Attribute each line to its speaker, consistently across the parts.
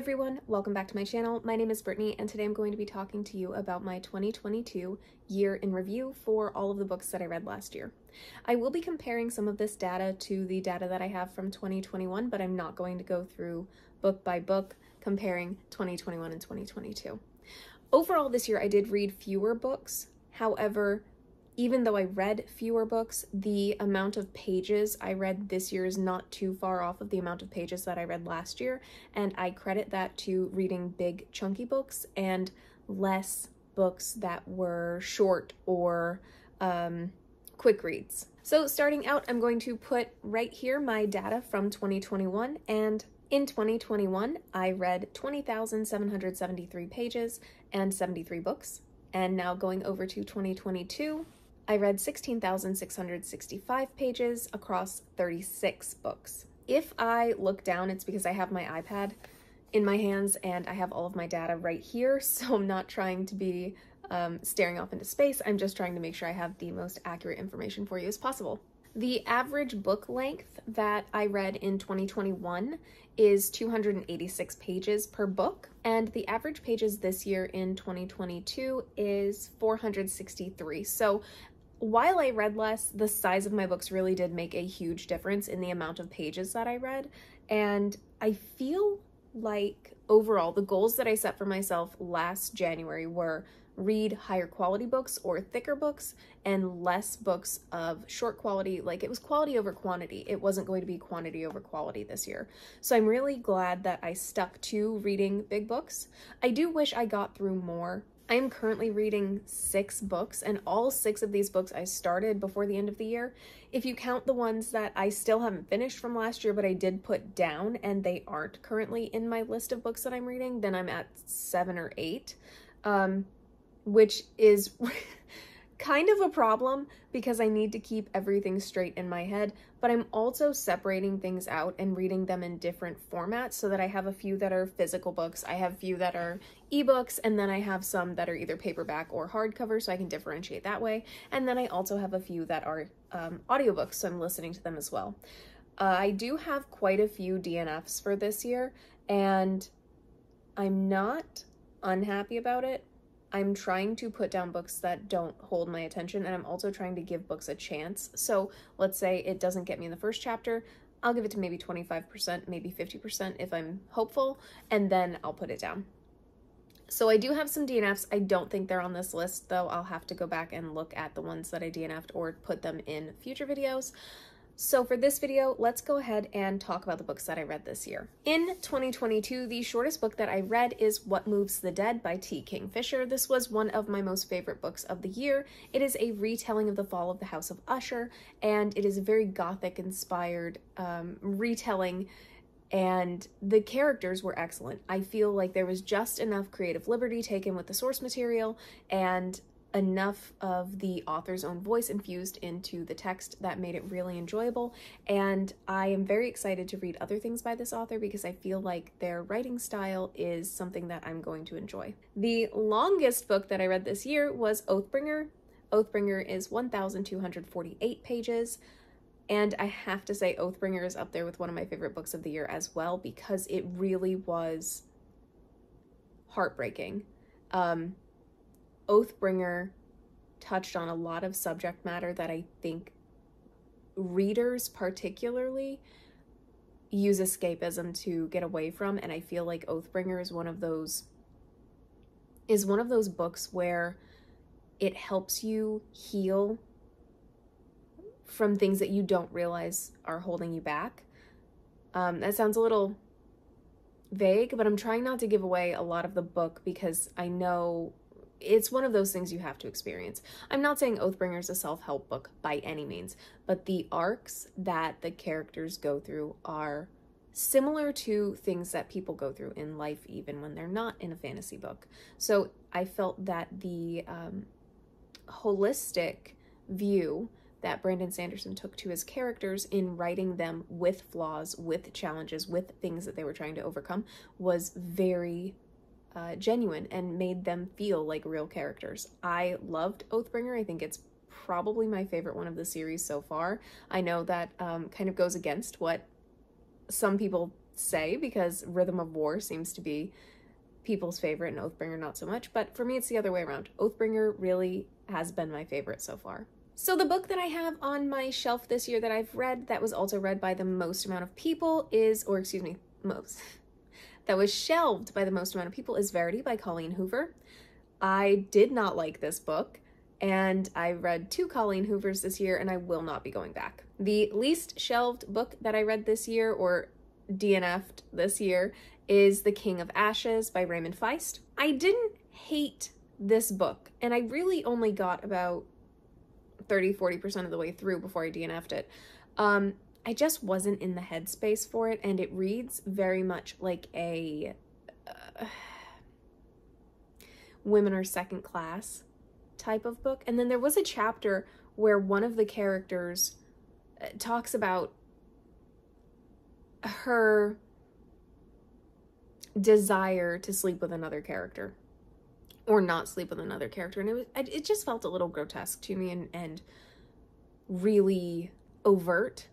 Speaker 1: everyone, welcome back to my channel. My name is Brittany and today I'm going to be talking to you about my 2022 year in review for all of the books that I read last year. I will be comparing some of this data to the data that I have from 2021, but I'm not going to go through book by book comparing 2021 and 2022. Overall this year I did read fewer books. However, even though I read fewer books, the amount of pages I read this year is not too far off of the amount of pages that I read last year, and I credit that to reading big chunky books and less books that were short or quick reads. So starting out, I'm going to put right here my data from 2021, and in 2021, I read 20,773 pages and 73 books. And now going over to 2022, I read 16,665 pages across 36 books. If I look down, it's because I have my iPad in my hands and I have all of my data right here, so I'm not trying to be staring off into space. I'm just trying to make sure I have the most accurate information for you as possible. The average book length that I read in 2021 is 286 pages per book, and the average pages this year in 2022 is 463. So while I read less, the size of my books really did make a huge difference in the amount of pages that I read, and I feel like overall the goals that I set for myself last January were read higher quality books or thicker books and less books of short quality. Like, it was quality over quantity. It wasn't going to be quantity over quality this year. So I'm really glad that I stuck to reading big books. I do wish I got through more. I am currently reading 6 books, and all 6 of these books I started before the end of the year. If you count the ones that I still haven't finished from last year but I did put down and they aren't currently in my list of books that I'm reading, then I'm at 7 or 8. Which is kind of a problem because I need to keep everything straight in my head, but I'm also separating things out and reading them in different formats so that I have a few that are physical books, I have a few that are ebooks, and then I have some that are either paperback or hardcover, so I can differentiate that way. And then I also have a few that are audiobooks, so I'm listening to them as well. I do have quite a few DNFs for this year, and I'm not unhappy about it. I'm trying to put down books that don't hold my attention, and I'm also trying to give books a chance. So let's say it doesn't get me in the first chapter, I'll give it to maybe 25%, maybe 50% if I'm hopeful, and then I'll put it down. So I do have some DNFs. I don't think they're on this list, though. I'll have to go back and look at the ones that I DNF'd or put them in future videos. So for this video, let's go ahead and talk about the books that I read this year. In 2022, the shortest book that I read is What Moves the Dead by T. Kingfisher. This was one of my most favorite books of the year. It is a retelling of the fall of the House of Usher, and it is a very gothic-inspired retelling, and the characters were excellent. I feel like there was just enough creative liberty taken with the source material and enough of the author's own voice infused into the text that made it really enjoyable, and I am very excited to read other things by this author because I feel like their writing style is something that I'm going to enjoy. The longest book that I read this year was Oathbringer. Oathbringer is 1,248 pages, and I have to say Oathbringer is up there with one of my favorite books of the year as well because it really was heartbreaking. Oathbringer touched on a lot of subject matter that I think readers particularly use escapism to get away from, and I feel like Oathbringer is one of those books where it helps you heal from things that you don't realize are holding you back. That sounds a little vague, but I'm trying not to give away a lot of the book because I know it's one of those things you have to experience. I'm not saying Oathbringer is a self-help book by any means, but the arcs that the characters go through are similar to things that people go through in life, even when they're not in a fantasy book. So I felt that the holistic view that Brandon Sanderson took to his characters in writing them with flaws, with challenges, with things that they were trying to overcome was very genuine and made them feel like real characters. I loved Oathbringer. I think it's probably my favorite one of the series so far. I know that kind of goes against what some people say, because Rhythm of War seems to be people's favorite and Oathbringer not so much, but for me it's the other way around. Oathbringer really has been my favorite so far. So the book that I have on my shelf this year that I've read that was also read by the most amount of people is, or excuse me, that was shelved by the most amount of people is Verity by Colleen Hoover. I did not like this book, and I read 2 Colleen Hoovers this year, and I will not be going back. The least shelved book that I read this year, or DNF'd this year, is The King of Ashes by Raymond Feist. I didn't hate this book, and I really only got about 30-40% of the way through before I DNF'd it. I just wasn't in the headspace for it, and it reads very much like a women are second class type of book. And then there was a chapter where one of the characters talks about her desire to sleep with another character or not sleep with another character, and it just felt a little grotesque to me and really overt.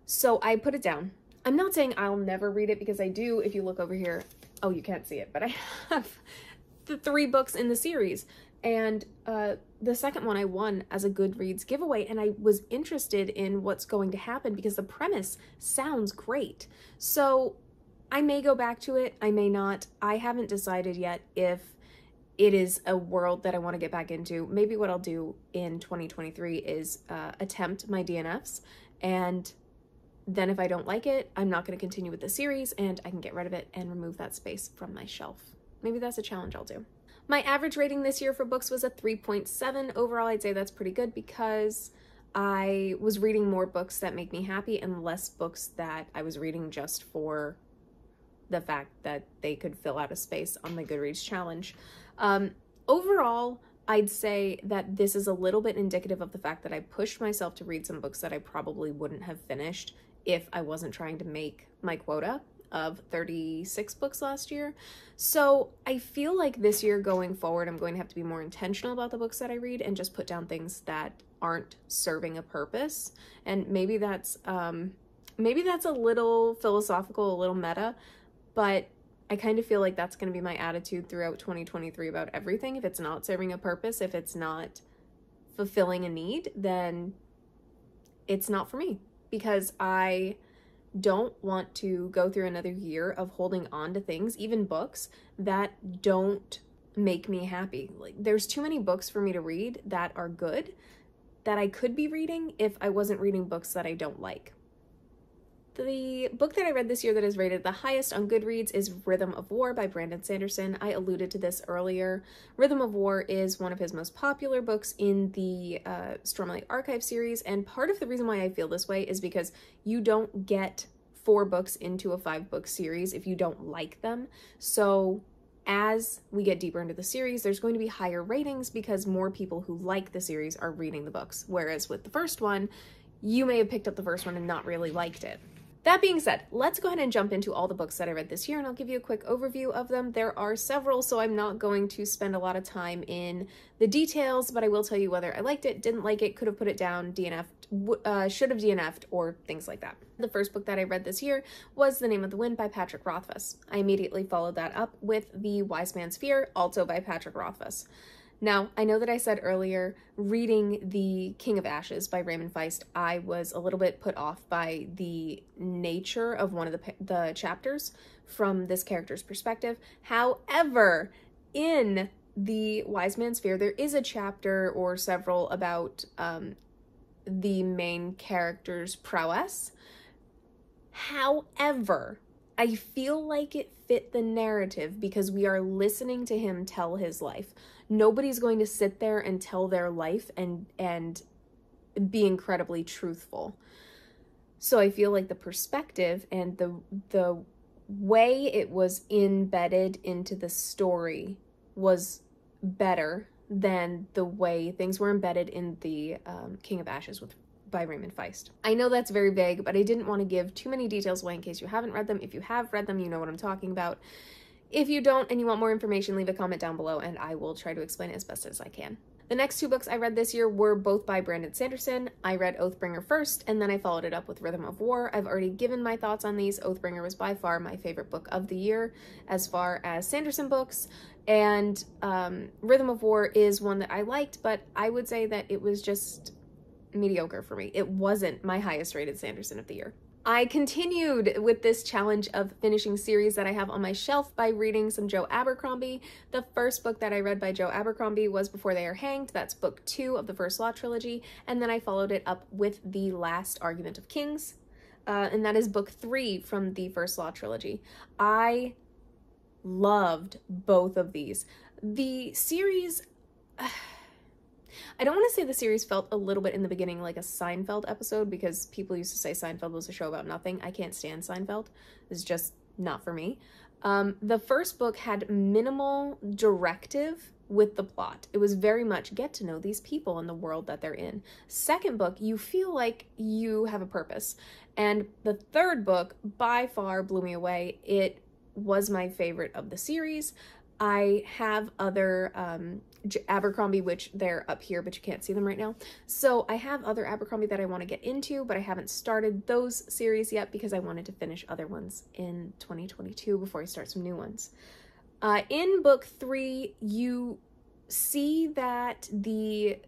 Speaker 1: So I put it down. I'm not saying I'll never read it, because I do. If you look over here, oh, you can't see it, but I have the 3 books in the series, and the second one I won as a GoodReads giveaway, and I was interested in what's going to happen because the premise sounds great. So I may go back to it, I may not. I haven't decided yet if it is a world that I want to get back into. Maybe what I'll do in 2023 is attempt my DNFs, and then if I don't like it, I'm not going to continue with the series, and I can get rid of it and remove that space from my shelf. Maybe that's a challenge I'll do. My average rating this year for books was a 3.7. Overall, I'd say that's pretty good, because I was reading more books that make me happy and less books that I was reading just for the fact that they could fill out a space on my GoodReads challenge. Overall, I'd say that this is a little bit indicative of the fact that I pushed myself to read some books that I probably wouldn't have finished if I wasn't trying to make my quota of 36 books last year. So I feel like this year going forward, I'm going to have to be more intentional about the books that I read and just put down things that aren't serving a purpose. And maybe that's a little philosophical, a little meta, but I kind of feel like that's going to be my attitude throughout 2023 about everything. If it's not serving a purpose, if it's not fulfilling a need, then it's not for me, because I don't want to go through another year of holding on to things, even books, that don't make me happy. Like, there's too many books for me to read that are good that I could be reading if I wasn't reading books that I don't like. The book that I read this year that is rated the highest on GoodReads is Rhythm of War by Brandon Sanderson. I alluded to this earlier. Rhythm of War is one of his most popular books in the Stormlight Archive series, and part of the reason why I feel this way is because you don't get 4 books into a 5-book series if you don't like them. So as we get deeper into the series, there's going to be higher ratings because more people who like the series are reading the books, whereas with the first one, you may have picked up the first one and not really liked it. That being said, let's go ahead and jump into all the books that I read this year, and I'll give you a quick overview of them. There are several, so I'm not going to spend a lot of time in the details, but I will tell you whether I liked it, didn't like it, could have put it down, DNF'd, should have DNF'd, or things like that. The first book that I read this year was The Name of the Wind by Patrick Rothfuss. I immediately followed that up with The Wise Man's Fear, also by Patrick Rothfuss. Now, I know that I said earlier, reading The King of Ashes by Raymond Feist, I was a little bit put off by the nature of one of the chapters from this character's perspective. However, in The Wise Man's Fear, there is a chapter or several about the main character's prowess. However, I feel like it fit the narrative because we are listening to him tell his life. Nobody's going to sit there and tell their life and be incredibly truthful. So I feel like the perspective and the way it was embedded into the story was better than the way things were embedded in the King of Ashes by Raymond Feist. I know that's very vague, but I didn't want to give too many details away in case you haven't read them. If you have read them, you know what I'm talking about. If you don't and you want more information, leave a comment down below and I will try to explain it as best as I can. The next two books I read this year were both by Brandon Sanderson. I read Oathbringer first, and then I followed it up with Rhythm of War. I've already given my thoughts on these. Oathbringer was by far my favorite book of the year as far as Sanderson books, and Rhythm of War is one that I liked, but I would say that it was just mediocre for me. It wasn't my highest rated Sanderson of the year. I continued with this challenge of finishing series that I have on my shelf by reading some Joe Abercrombie. The first book that I read by Joe Abercrombie was Before They Are Hanged. That's book 2 of the First Law trilogy. And then I followed it up with The Last Argument of Kings. And that is book 3 from the First Law trilogy. I loved both of these. The series... I don't want to say the series felt a little bit in the beginning like a Seinfeld episode, because people used to say Seinfeld was a show about nothing. I can't stand Seinfeld. It's just not for me. The first book had minimal directive with the plot. It was very much get to know these people and the world that they're in. Second book, you feel like you have a purpose. And the third book by far blew me away. It was my favorite of the series. I have other Abercrombie, which they're up here, but you can't see them right now. So I have other Abercrombie that I want to get into, but I haven't started those series yet because I wanted to finish other ones in 2022 before I start some new ones. In book 3, you see that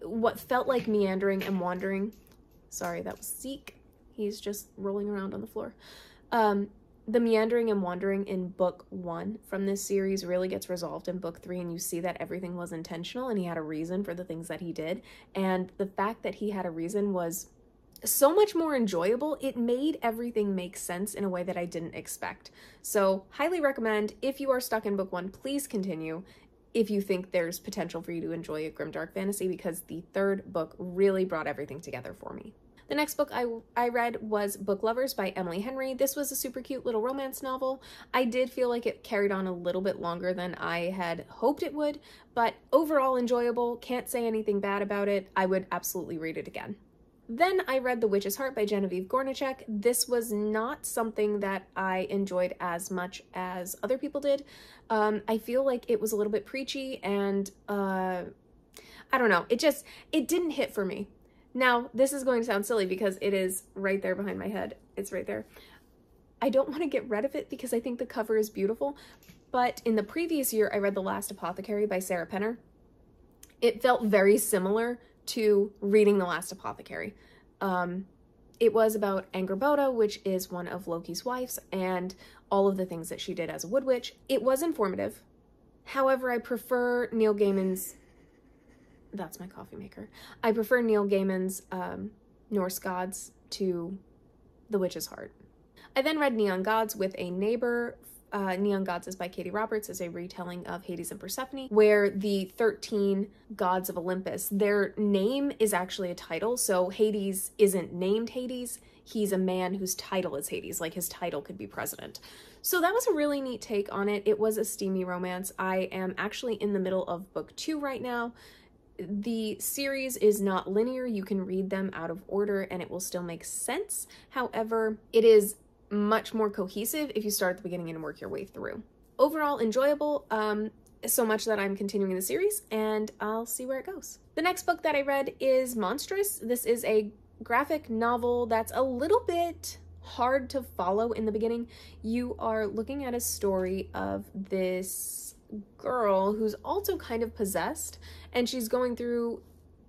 Speaker 1: what felt like meandering and wandering, sorry, that was Zeke. He's just rolling around on the floor. The meandering and wandering in book 1 from this series really gets resolved in book 3, and you see that everything was intentional and he had a reason for the things that he did. And the fact that he had a reason was so much more enjoyable. It made everything make sense in a way that I didn't expect. So highly recommend. If you are stuck in book 1, please continue if you think there's potential for you to enjoy a grimdark fantasy, because the third book really brought everything together for me. The next book I read was Book Lovers by Emily Henry. This was a super cute little romance novel. I did feel like it carried on a little bit longer than I had hoped it would, but overall enjoyable. Can't say anything bad about it. I would absolutely read it again. Then I read The Witch's Heart by Genevieve Gornichek. This was not something that I enjoyed as much as other people did. I feel like it was a little bit preachy, and I don't know. It didn't hit for me. Now, this is going to sound silly because it is right there behind my head. It's right there. I don't want to get rid of it because I think the cover is beautiful, but in the previous year, I read The Last Apothecary by Sarah Penner. It felt very similar to reading The Last Apothecary. It was about Angrboda, which is one of Loki's wives, and all of the things that she did as a wood witch. It was informative. However, I prefer Neil Gaiman's... That's my coffee maker. I prefer Neil Gaiman's Norse Gods to The Witch's Heart. I then read Neon Gods with a neighbor. Neon Gods is by Katie Roberts, is a retelling of Hades and Persephone, where the 13 gods of Olympus, their name is actually a title. So Hades isn't named Hades. He's a man whose title is Hades, like his title could be president. So that was a really neat take on it. It was a steamy romance. I am actually in the middle of book 2 right now. The series is not linear. You can read them out of order and it will still make sense. However, it is much more cohesive if you start at the beginning and work your way through. Overall, enjoyable, so much that I'm continuing the series, and I'll see where it goes. The next book that I read is Monstrous. This is a graphic novel that's a little bit hard to follow in the beginning. You are looking at a story of this girl who's also kind of possessed, and she's going through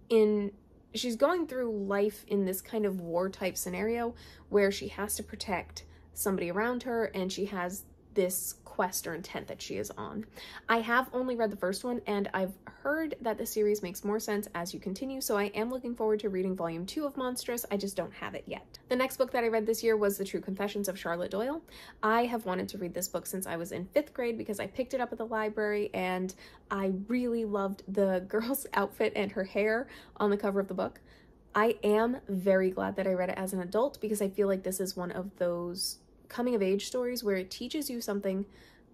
Speaker 1: life in this kind of war type scenario where she has to protect somebody around her, and she has this quest or intent that she is on. I have only read the first one, and I've heard that the series makes more sense as you continue, so I am looking forward to reading volume 2 of Monstrous. I just don't have it yet. The next book that I read this year was The True Confessions of Charlotte Doyle. I have wanted to read this book since I was in 5th grade because I picked it up at the library, and I really loved the girl's outfit and her hair on the cover of the book. I am very glad that I read it as an adult because I feel like this is one of those coming-of-age stories where it teaches you something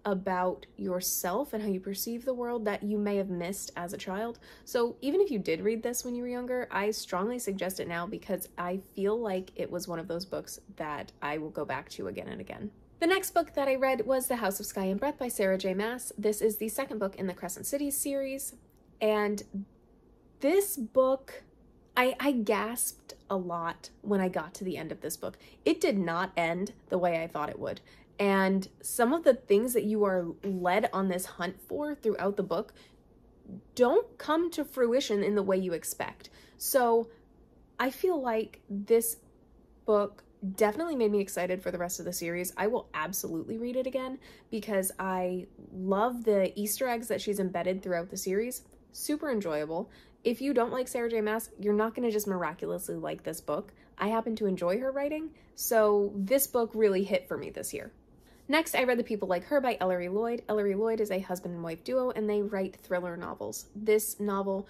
Speaker 1: about yourself and how you perceive the world that you may have missed as a child. So even if you did read this when you were younger, I strongly suggest it now because I feel like it was one of those books that I will go back to again and again. The next book that I read was The House of Sky and Breath by Sarah J. Maas. This is the second book in the Crescent Cities series, and This book, I gasped a lot when I got to the end of this book. It did not end the way I thought it would. And some of the things that you are led on this hunt for throughout the book don't come to fruition in the way you expect. So I feel like this book definitely made me excited for the rest of the series. I will absolutely read it again because I love the Easter eggs that she's embedded throughout the series. Super enjoyable. If you don't like Sarah J. Maas, you're not going to just miraculously like this book. I happen to enjoy her writing, so this book really hit for me this year. Next, I read The People Like Her by Ellery Lloyd. Ellery Lloyd is a husband and wife duo, and they write thriller novels. This novel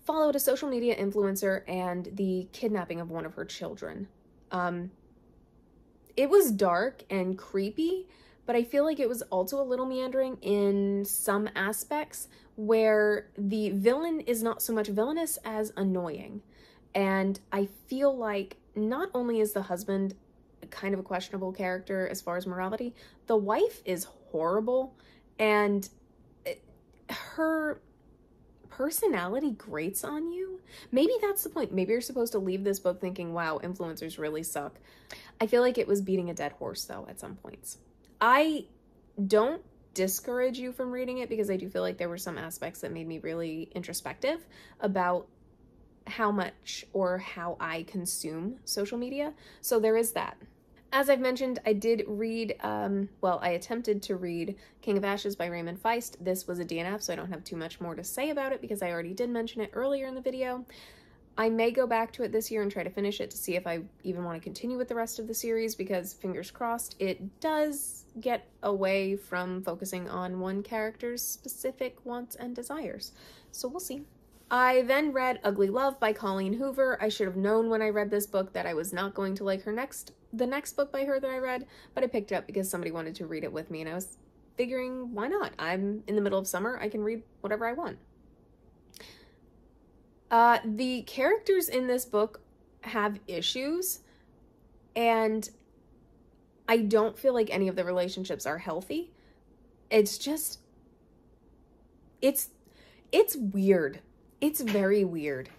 Speaker 1: followed a social media influencer and the kidnapping of one of her children. It was dark and creepy, but I feel like it was also a little meandering in some aspects where the villain is not so much villainous as annoying. And I feel like not only is the husband kind of a questionable character as far as morality, the wife is horrible, and her personality grates on you. Maybe that's the point. Maybe you're supposed to leave this book thinking, wow, influencers really suck. I feel like it was beating a dead horse, though, at some points. I don't discourage you from reading it because I do feel like there were some aspects that made me really introspective about how much or how I consume social media. So there is that. As I've mentioned, I did read, I attempted to read King of Ashes by Raymond Feist. This was a DNF, so I don't have too much more to say about it because I already did mention it earlier in the video. I may go back to it this year and try to finish it to see if I even want to continue with the rest of the series because, fingers crossed, it does get away from focusing on one character's specific wants and desires. So we'll see. I then read Ugly Love by Colleen Hoover. I should have known when I read this book that I was not going to like the next book by her that I read, but I picked it up because somebody wanted to read it with me, and I was figuring, why not? I'm in the middle of summer. I can read whatever I want. The characters in this book have issues, and I don't feel like any of the relationships are healthy. It's just, it's weird. It's very weird.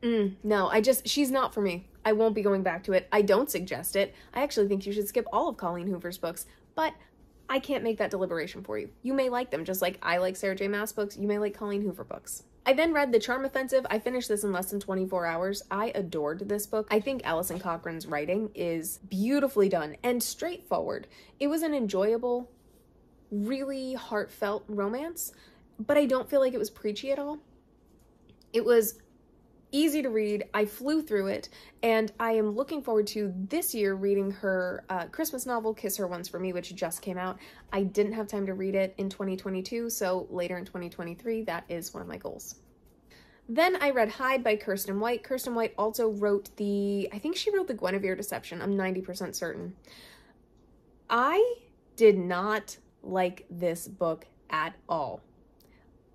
Speaker 1: No, she's not for me. I won't be going back to it. I don't suggest it. I actually think you should skip all of Colleen Hoover's books, but I can't make that deliberation for you. You may like them, just like I like Sarah J. Maas books. You may like Colleen Hoover books. I then read The Charm Offensive. I finished this in less than 24 hours. I adored this book. I think Alison Cochran's writing is beautifully done and straightforward. It was an enjoyable, really heartfelt romance, but I don't feel like it was preachy at all. It was easy to read. I flew through it, and I am looking forward to this year reading her Christmas novel, Kiss Her Once for Me, which just came out. I didn't have time to read it in 2022, so later in 2023, that is one of my goals. Then I read Hyde by Kirsten White. Kirsten White also wrote I think she wrote the Guinevere Deception. I'm 90% certain. I did not like this book at all.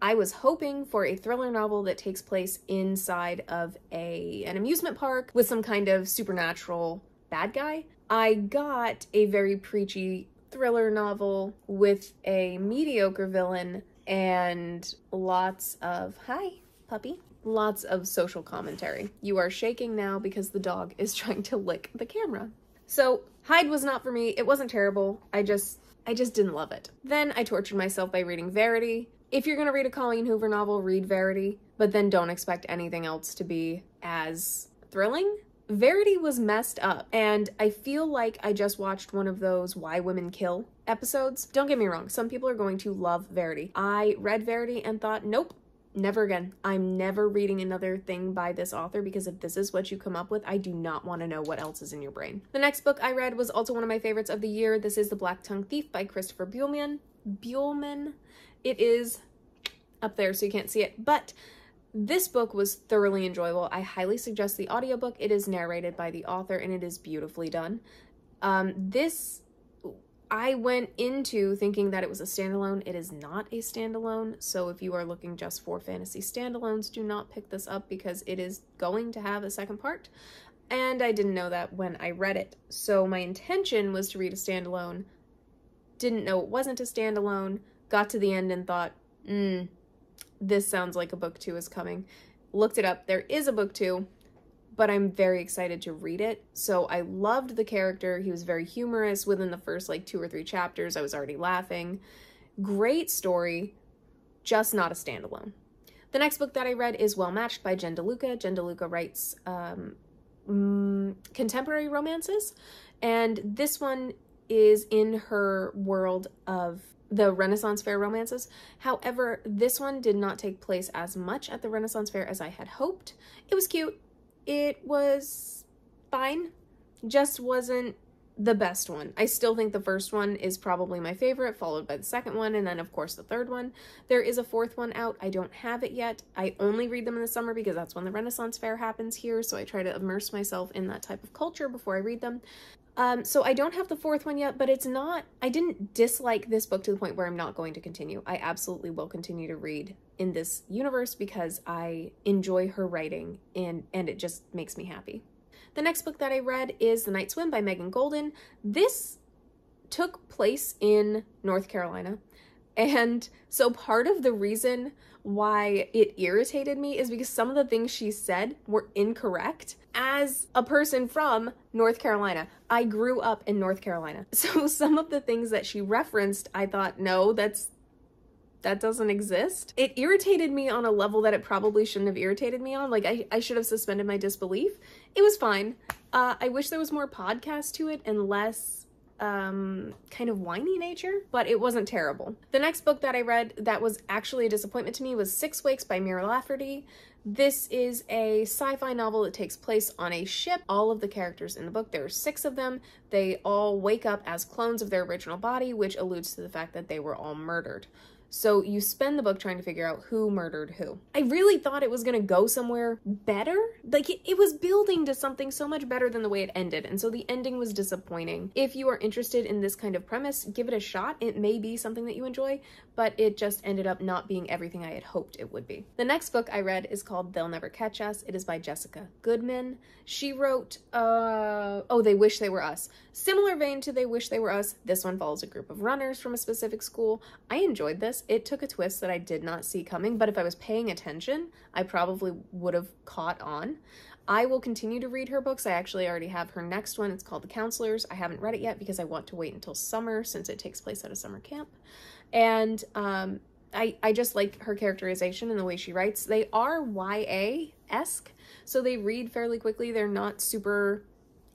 Speaker 1: I was hoping for a thriller novel that takes place inside of an amusement park with some kind of supernatural bad guy. I got a very preachy thriller novel with a mediocre villain and lots of, hi, puppy, lots of social commentary. You are shaking now because the dog is trying to lick the camera. So Hyde was not for me. It wasn't terrible. I just didn't love it. Then I tortured myself by reading Verity. If you're going to read a Colleen Hoover novel, read Verity, but then don't expect anything else to be as thrilling. Verity was messed up, and I feel like I just watched one of those Why Women Kill episodes. Don't get me wrong, some people are going to love Verity. I read Verity and thought, nope, never again. I'm never reading another thing by this author because if this is what you come up with, I do not want to know what else is in your brain. The next book I read was also one of my favorites of the year. This is The Black Tongue Thief by Christopher Buehlman. It is up there so you can't see it, but this book was thoroughly enjoyable. I highly suggest the audiobook. It is narrated by the author and it is beautifully done. I went into thinking that it was a standalone. It is not a standalone, so if you are looking just for fantasy standalones, do not pick this up because it is going to have a second part, and I didn't know that when I read it. So my intention was to read a standalone, didn't know it wasn't a standalone, got to the end and thought, this sounds like a book 2 is coming. looked it up. There is a book 2, but I'm very excited to read it. So I loved the character. He was very humorous. Within the first like 2 or 3 chapters, I was already laughing. Great story, just not a standalone. The next book that I read is Well Matched by Jen DeLuca. Jen DeLuca writes contemporary romances, and this one is in her world of the Renaissance Fair romances. However, this one did not take place as much at the Renaissance Fair as I had hoped. It was cute. It was fine. Just wasn't the best one. I still think the first one is probably my favorite, followed by the second one, and then of course the third one. There is a 4th one out. I don't have it yet. I only read them in the summer because that's when the Renaissance Fair happens here, so I try to immerse myself in that type of culture before I read them. So I don't have the 4th one yet, but it's not, I didn't dislike this book to the point where I'm not going to continue. I absolutely will continue to read in this universe because I enjoy her writing and it just makes me happy. The next book that I read is The Night Swim by Megan Golden. This took place in North Carolina. And so part of the reason why it irritated me is because some of the things she said were incorrect. As a person from North Carolina, I grew up in North Carolina. So some of the things that she referenced, I thought, no, that doesn't exist. It irritated me on a level that it probably shouldn't have irritated me on. Like, I should have suspended my disbelief. It was fine. I wish there was more podcast to it and less kind of whiny nature, but it wasn't terrible. The next book that I read that was actually a disappointment to me was 6 Wakes by Mira Lafferty. This is a sci-fi novel that takes place on a ship. All of the characters in the book, there are 6 of them. They all wake up as clones of their original body, which alludes to the fact that they were all murdered. So you spend the book trying to figure out who murdered who. I really thought it was going to go somewhere better. Like, it was building to something so much better than the way it ended, and so the ending was disappointing. If you are interested in this kind of premise, give it a shot. It may be something that you enjoy, but it just ended up not being everything I had hoped it would be. The next book I read is called They'll Never Catch Us. It is by Jessica Goodman. She wrote, They Wish They Were Us. Similar vein to They Wish They Were Us, this one follows a group of runners from a specific school. I enjoyed this. It took a twist that I did not see coming, but if I was paying attention, I probably would have caught on. I will continue to read her books. I actually already have her next one. It's called The Counselors. I haven't read it yet because I want to wait until summer since it takes place at a summer camp. And I just like her characterization and the way she writes. They are YA-esque, so they read fairly quickly. They're not super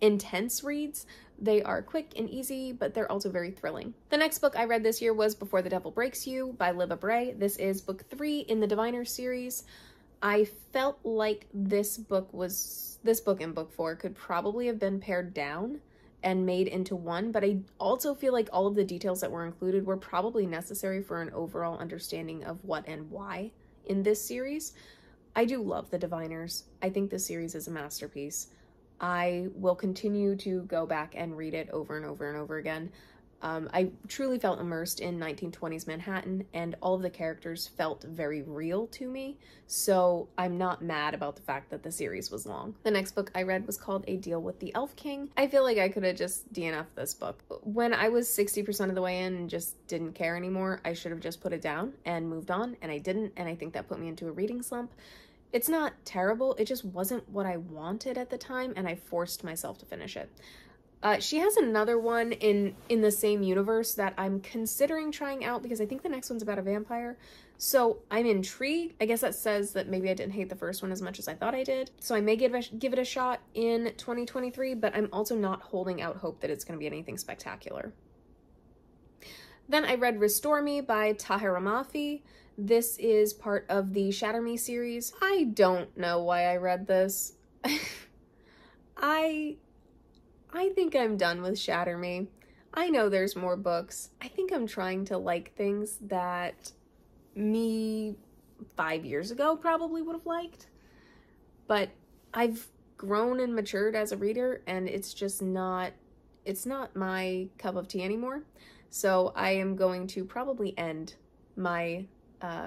Speaker 1: intense reads. They are quick and easy, but they're also very thrilling. The next book I read this year was Before the Devil Breaks You by Libba Bray. This is book 3 in the Diviner series. I felt like this book and book 4 could probably have been pared down and made into one, but I also feel like all of the details that were included were probably necessary for an overall understanding of what and why in this series. I do love the Diviners. I think this series is a masterpiece. I will continue to go back and read it over and over and over again. I truly felt immersed in 1920s Manhattan, and all of the characters felt very real to me, so I'm not mad about the fact that the series was long. The next book I read was called A Deal with the Elf King. I feel like I could have just DNF'd this book. When I was 60% of the way in and just didn't care anymore, I should have just put it down and moved on, and I didn't, and I think that put me into a reading slump. It's not terrible, it just wasn't what I wanted at the time, and I forced myself to finish it. She has another one in the same universe that I'm considering trying out because I think the next one's about a vampire. So I'm intrigued. I guess that says that maybe I didn't hate the first one as much as I thought I did. So I may give it a shot in 2023, but I'm also not holding out hope that it's going to be anything spectacular. Then I read Restore Me by Tahira Mafi. This is part of the Shatter Me series. I don't know why I read this. I think I'm done with Shatter Me. I know there's more books. I think I'm trying to like things that me 5 years ago probably would have liked. But I've grown and matured as a reader, and it's just not, it's not my cup of tea anymore. So I am going to probably end my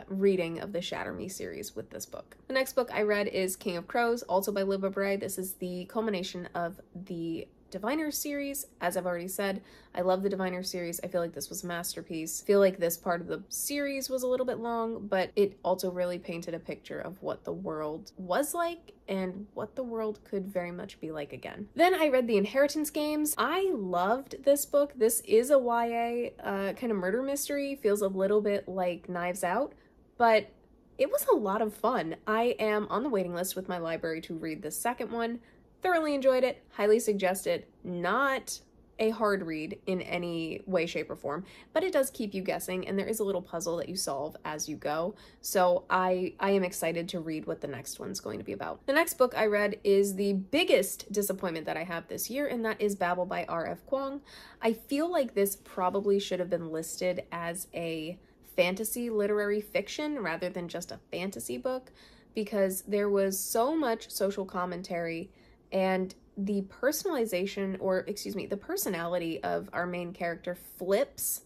Speaker 1: reading of the Shatter Me series with this book. The next book I read is King of Crows, also by Libba Bray. This is the culmination of the Diviners series. As I've already said, I love the Diviners series. I feel like this was a masterpiece. I feel like this part of the series was a little bit long, but it also really painted a picture of what the world was like and what the world could very much be like again. Then I read The Inheritance Games. I loved this book. This is a YA kind of murder mystery. Feels a little bit like Knives Out, but it was a lot of fun. I am on the waiting list with my library to read the second one. Thoroughly enjoyed it, highly suggest it. Not a hard read in any way, shape, or form, but it does keep you guessing, and there is a little puzzle that you solve as you go. So I am excited to read what the next one's going to be about. The next book I read is the biggest disappointment that I have this year, and that is Babel by R.F. Kuang. I feel like this probably should have been listed as a fantasy literary fiction rather than just a fantasy book, because there was so much social commentary, and the personalization, or excuse me, the personality of our main character flips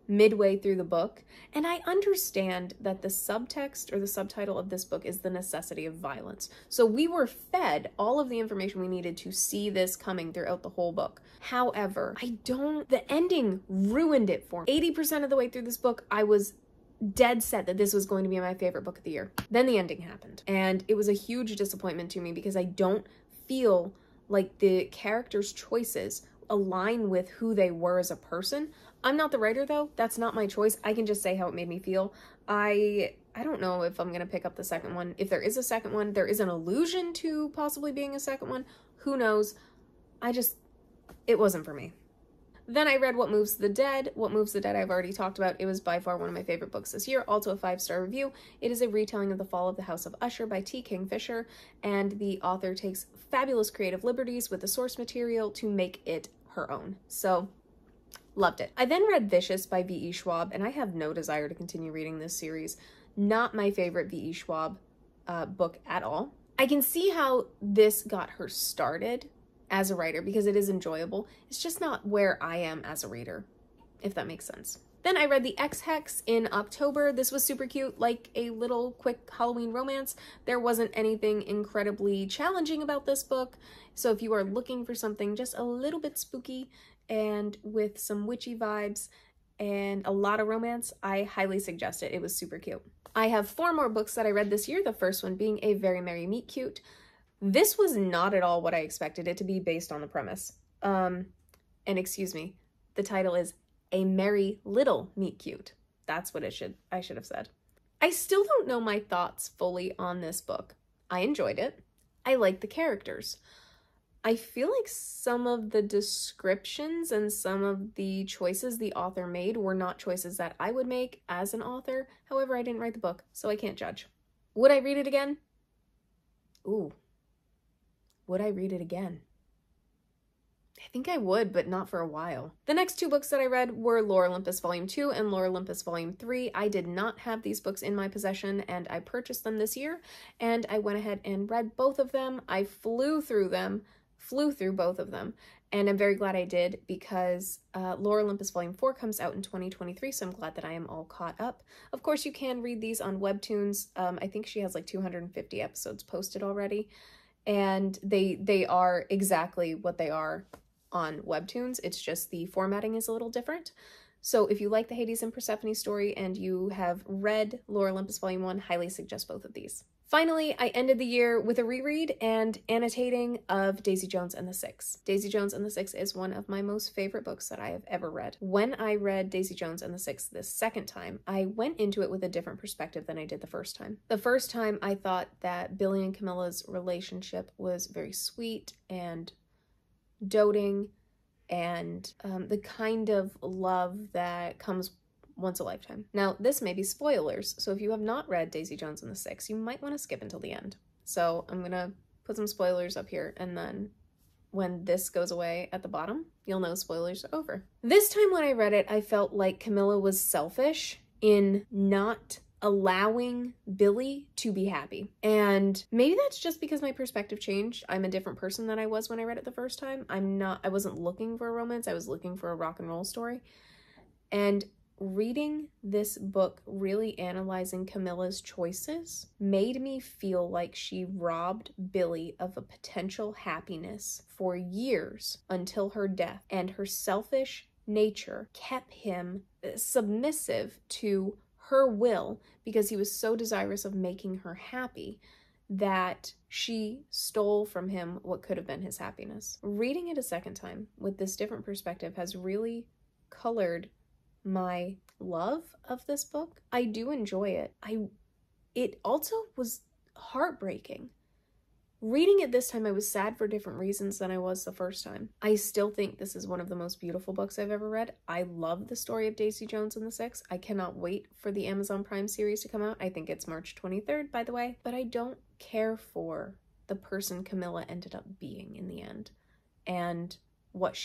Speaker 1: midway through the book. And I understand that the subtext or the subtitle of this book is the necessity of violence. So we were fed all of the information we needed to see this coming throughout the whole book. However, the ending ruined it for me. 80% of the way through this book, I was dead set that this was going to be my favorite book of the year. Then the ending happened, and it was a huge disappointment to me because I don't feel like the characters' choices align with who they were as a person. I'm not the writer though. That's not my choice. I can just say how it made me feel. I don't know if I'm going to pick up the second one. If there is a second one, there is an allusion to possibly being a second one. Who knows? It wasn't for me. Then I read What Moves the Dead. What Moves the Dead I've already talked about. It was by far one of my favorite books this year, also a 5-star review. It is a retelling of The Fall of the House of Usher by T. Kingfisher, and the author takes fabulous creative liberties with the source material to make it her own. So, loved it. I then read Vicious by V.E. Schwab, and I have no desire to continue reading this series. Not my favorite V.E. Schwab book at all. I can see how this got her started as a writer because it is enjoyable. It's just not where I am as a reader, if that makes sense. Then I read The X-Hex in October. This was super cute, like a little quick Halloween romance. There wasn't anything incredibly challenging about this book, so if you are looking for something just a little bit spooky and with some witchy vibes and a lot of romance, I highly suggest it. It was super cute. I have 4 more books that I read this year, the first one being A Very Merry Meet Cute. This was not at all what I expected it to be based on the premise. And excuse me, the title is A Merry Little Meet Cute. That's what I should have said. I still don't know my thoughts fully on this book. I enjoyed it. I like the characters. I feel like some of the descriptions and some of the choices the author made were not choices that I would make as an author. However, I didn't write the book, so I can't judge. Would I read it again? Ooh. Would I read it again? I think I would, but not for a while. The next 2 books that I read were Lore Olympus Volume 2 and Lore Olympus Volume 3. I did not have these books in my possession, and I purchased them this year, and I went ahead and read both of them. I flew through both of them, and I'm very glad I did because Lore Olympus Volume 4 comes out in 2023, so I'm glad that I am all caught up. Of course, you can read these on Webtoons. I think she has like 250 episodes posted already. And they are exactly what they are on Webtoons. It's just the formatting is a little different. So if you like the Hades and Persephone story and you have read Lore Olympus Volume 1, highly suggest both of these. Finally, I ended the year with a reread and annotating of Daisy Jones and the Six. Daisy Jones and the Six is one of my most favorite books that I have ever read. When I read Daisy Jones and the Six this second time, I went into it with a different perspective than I did the first time. The first time I thought that Billy and Camilla's relationship was very sweet and doting and the kind of love that comes once a lifetime. Now, this may be spoilers, so if you have not read Daisy Jones and the Six, you might want to skip until the end. So I'm gonna put some spoilers up here, and then when this goes away at the bottom, you'll know spoilers are over. This time when I read it, I felt like Camilla was selfish in not allowing Billy to be happy. And maybe that's just because my perspective changed. I'm a different person than I was when I read it the first time. I wasn't looking for a romance, I was looking for a rock and roll story. And reading this book, really analyzing Camilla's choices, made me feel like she robbed Billy of a potential happiness for years until her death, and her selfish nature kept him submissive to her will because he was so desirous of making her happy that she stole from him what could have been his happiness. Reading it a second time with this different perspective has really colored my love of this book. I do enjoy it. It also was heartbreaking. Reading it this time, I was sad for different reasons than I was the first time. I still think this is one of the most beautiful books I've ever read. I love the story of Daisy Jones and the Six. I cannot wait for the Amazon Prime series to come out. I think it's March 23rd, by the way. But I don't care for the person Camilla ended up being in the end, and what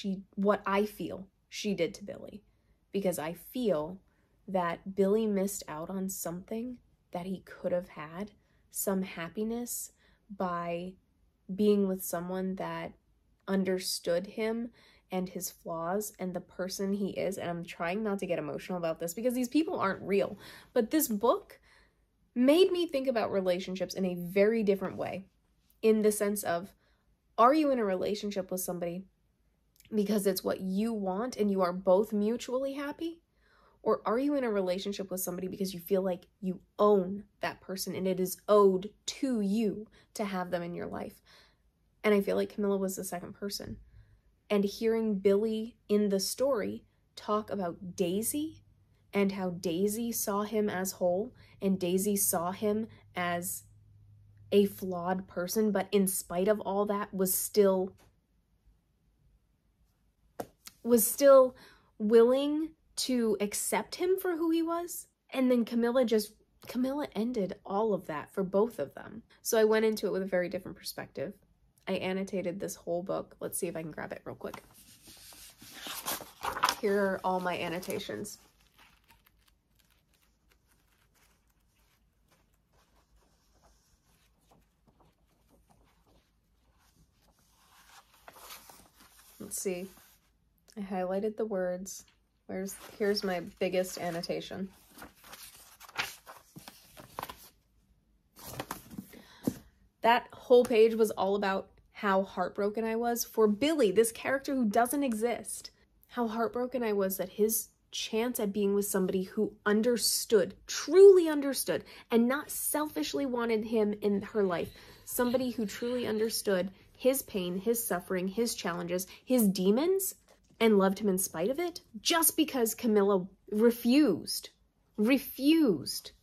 Speaker 1: I feel she did to Billy. Because I feel that Billy missed out on something that he could have had, some happiness, by being with someone that understood him and his flaws and the person he is. And I'm trying not to get emotional about this because these people aren't real. But this book made me think about relationships in a very different way, in the sense of, are you in a relationship with somebody because it's what you want and you are both mutually happy? Or are you in a relationship with somebody because you feel like you own that person and it is owed to you to have them in your life? And I feel like Camilla was the second person. And hearing Billy in the story talk about Daisy and how Daisy saw him as whole and Daisy saw him as a flawed person, but in spite of all that was still willing to accept him for who he was. And then Camilla ended all of that for both of them. So I went into it with a very different perspective. I annotated this whole book. Let's see if I can grab it real quick. Here are all my annotations. Let's see. I highlighted the words. Here's my biggest annotation. That whole page was all about how heartbroken I was for Billy, this character who doesn't exist. How heartbroken I was that his chance at being with somebody who understood, truly understood, and not selfishly wanted him in her life. Somebody who truly understood his pain, his suffering, his challenges, his demons, and loved him in spite of it, just because Camilla refused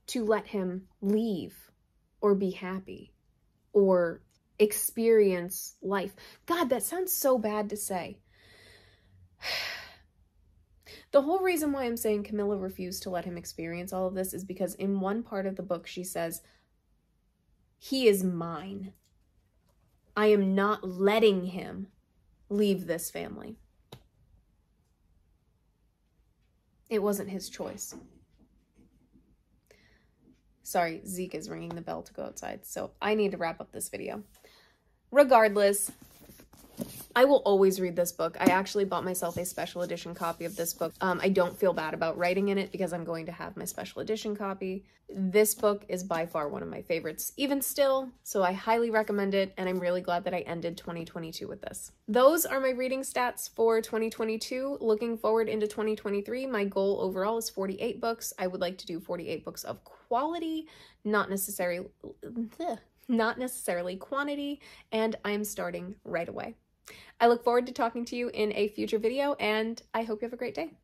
Speaker 1: to let him leave or be happy or experience life. God, that sounds so bad to say. The whole reason why I'm saying Camilla refused to let him experience all of this is because in one part of the book she says, "He is mine. I am not letting him leave this family." It wasn't his choice. Sorry, Zeke is ringing the bell to go outside, so I need to wrap up this video. Regardless, I will always read this book. I actually bought myself a special edition copy of this book. I don't feel bad about writing in it because I'm going to have my special edition copy. This book is by far one of my favorites, even still, so I highly recommend it, and I'm really glad that I ended 2022 with this. Those are my reading stats for 2022. Looking forward into 2023, my goal overall is 48 books. I would like to do 48 books of quality, not necessarily quantity, and I'm starting right away. I look forward to talking to you in a future video, and I hope you have a great day.